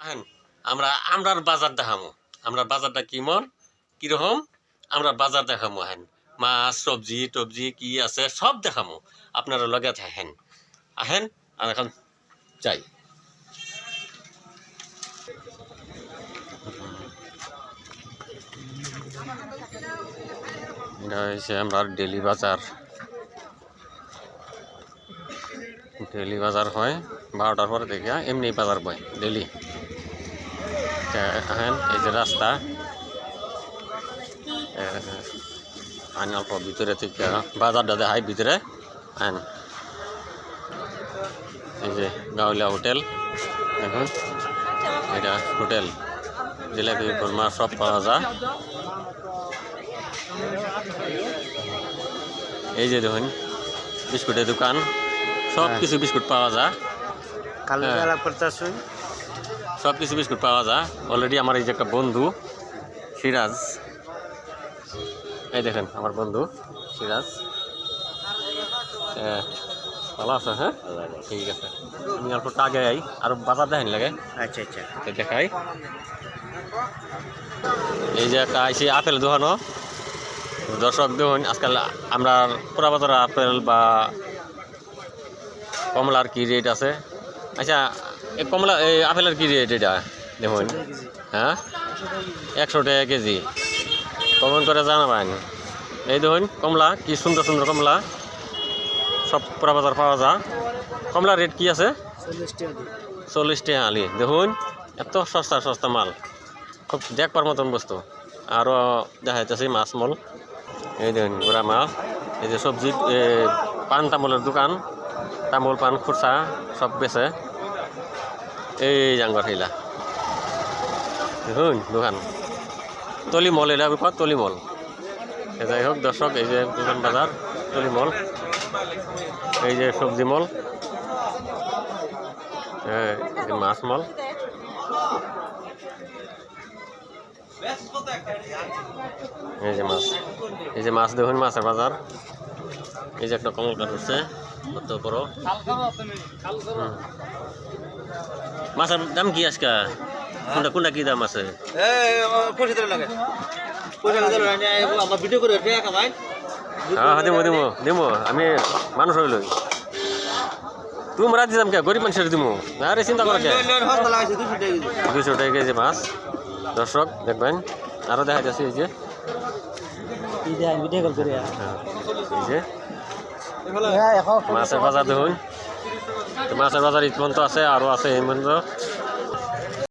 আহেন আমরার বাজার দেখামো। আমরার বাজারটা কিরকম আমরার বাজার দেখামো। আহেন মাছ সবজি টবজি কি আছে সব দেখামো। আপনারা লগে থাকেন। আহেন আর এখন যাই। এটা হচ্ছে আমরা ডেলি বাজার। ডেলি বাজার হয় 12টার পরে থেকে এমনি বাজার বয় ডেলি। আহেন এই যে রাস্তা আইন অল্প ভিতরে থেকে বাজারটা দেখায় ভিতরে। আইন এই যে গাঁৱলীয়া হোটেল দেখুন, এটা হোটেল জিলাপি খুরমা সব পাওয়া যায়। এই যে দেখুন বিস্কুটের দোকান, সব কিছু বিস্কুট পাওয়া যায়। সব কিছু বিস্কুট পাওয়া যায়। অলরেডি আমার এই যে একটা বন্ধু সিরাজ, এই দেখেন আমার বন্ধু সিরাজ, ভালো আছে? হ্যাঁ ঠিক আছে। আমি অল্প আগে আই আর বাজার দেখেন লাগে। আচ্ছা আচ্ছা দেখাই। এই যে একটা আইসি আপেল দোকানও দর্শক দেখুন। আজকাল আমরা পুরা বাজার আপেল বা কমলার কি রেট আছে? আচ্ছা এই কমলা এই আপেলের কি রেট এটা দেখুন? হ্যাঁ 100 টাকা কেজি। কমেন্ট করে জানাবেন। এই দেখুন কমলা কি সুন্দর সুন্দর কমলা, সব পুরা বাজার পাওয়া যায়। কমলার রেট কি আছে? 40 টাকা আলি। দেখুন এত সস্তা সস্তা মাল, খুব দেখবার মতন বস্তু। আরও দেখা যাচ্ছে মাছ মল। এই দেখুন গোড়া মাছ। এই যে সবজি পান তামলের দোকান, তামল পান খুরসা সব বেছে। এই জাঙ্গর হিলা দেখুন দোকান তলি মল, এটা কত তলি মল। যাই হোক দর্শক, এই যে দোকান বাজার তলি মল, এই যে সবজি মল, মাছ মল। এই যে মাছ, এই যে মাছ দেখুন মাছের বাজার। এই যে একটা কমল কাঠ উঠছে কত বড়। মাছের দাম কি আজকে? কোনটা কোনটা কি দাম আছে? হ্যাঁ দিব দিব দিব, আমি মানুষ হইল তোমরা দিতাম কে? গরিব মানুষের দিব। আরে চিন্তা করে কে? 200 টাকা কেজি মাছ দর্শক দেখবেন। আরো দেখা যাচ্ছে এই যে মাছের বাজার দেখুন। মাছের বাজার ইতিমধ্যে আছে, আরো আছে এই পর্যন্ত।